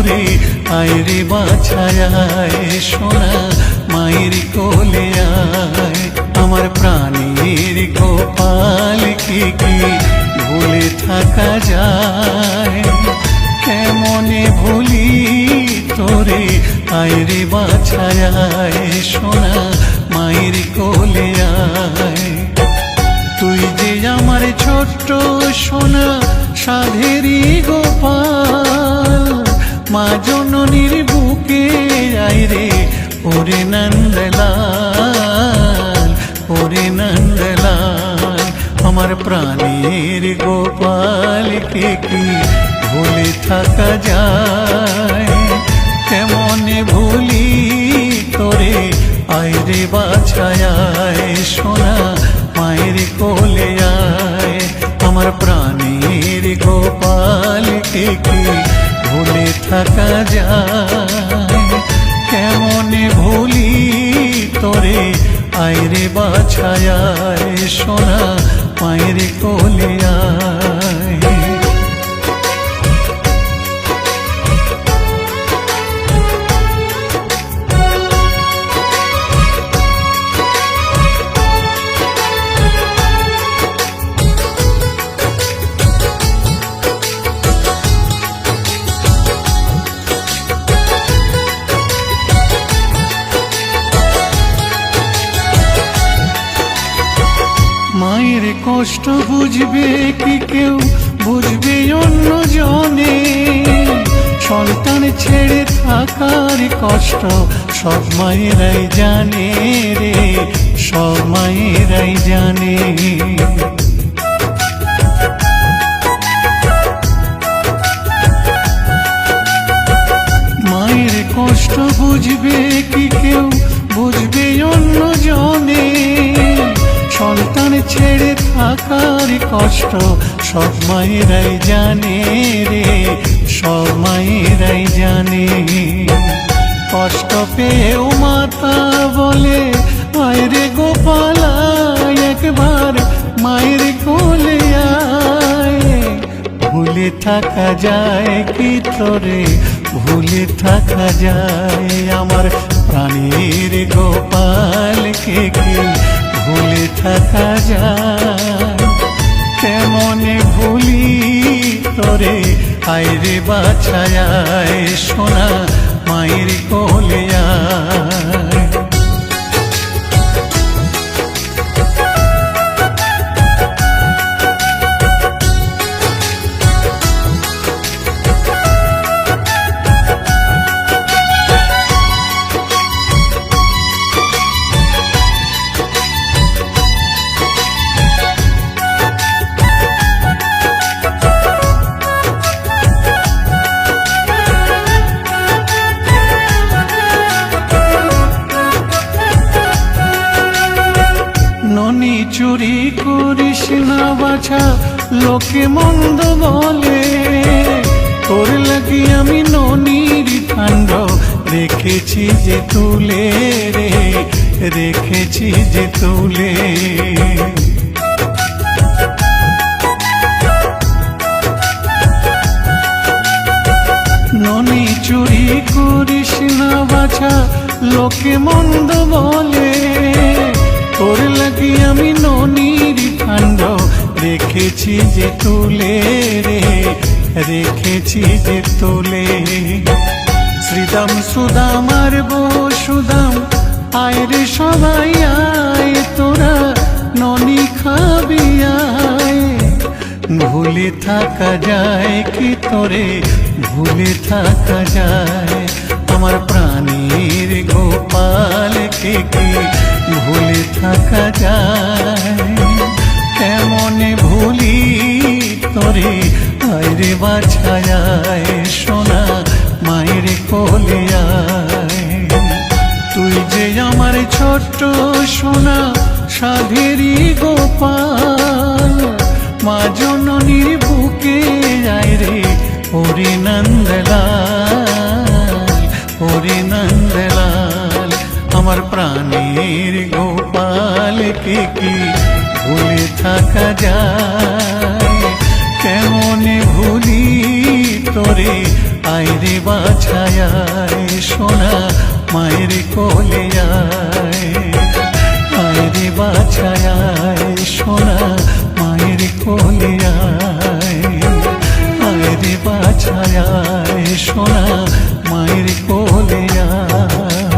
তোরে আইরে বাছায় সোনা মায়ের কোলে আয় আমার প্রাণীর গোপালকে কি ভুলে থাকা যায় কেমনে ভুলি তোরে আইরে বাছায় সোনা মায়ের কোলে আয় তুই যে আমার ছোট্ট সোনা সাধেরি গোপাল মা জননীর বুকে আইরে ওরে নন্দলাল ওরে নন্দলাল আমার প্রাণীর গোপালকে কি ভুলে থাকা যায় কেমনে ভুলি তোরে আইরে বাছায় সোনা মায়ের কোলে আয় আমার প্রাণীর গোপালকে কি ভুলে থাকা যায় কেমনে ভুলি তোরে আইরে বাছায় সোনা মায়ের কোলে আয় মায়ের কষ্ট বুঝবে কি কেউ বুঝবে অন্য জনে সন্তান ছেড়ে থাকার কষ্ট সব মায়েরাই জানে রে সব মায়েরাই জানে মায়ের কষ্ট বুঝবে কি কেউ বুঝবে অন্য জনে সন্তান ছেড়ে থাকার কষ্ট সব মায়েরাই জানে রে সব মায়েরাই জানে কষ্ট পেয়েও মাতা বলে আয়রে গোপালা একবার মায়ের কোলে আয় ভুলে থাকা যায় কি তোরে ভুলে থাকা যায় আমার প্রাণীর গোপালকে কি ভুলে থাকা যায় কেমনে ভুলি তোরে আইরে বাছায় সোনা মায়ের কোলে আয় ননি চুরি করিস না বাছা লোকে মন্দ বলে তোর লাগি আমি ননির কাণ্ড রেখেছি যে তুলে রে রেখেছি যে তুলে ননি চুরি করিস না বাছা লোকে মন্দ বলে তোর লাগি আমি ননির কাণ্ড রেখেছি যে তুলে রে রেখেছি যে তুলে শ্রীদাম সুদাম আর বসুদাম আয়রে সবাই আয় তোরা ননি খাবি আয় ভুলে থাকা যায় কি তোরে ভুলে থাকা যায় আমার প্রাণীর গোপালকে কি ভুলে থাকা যায় কেমনে ভুলি তোরে আইরে বাছায় সোনা মায়ের কোলে আয় তুই যে আমার ছোট্ট সোনা সাধেরি গোপাল মা জননীর বুকে আইরে ওরে নন্দলাল ওরে নন্দলাল আমার প্রাণীর গোপালকে কি ভুলে থাকা যায় কেমনে ভুলি তোরে আইরে বাছায় কোলে আয় রে বাছায় সোনা মায়ের কোলে আয়।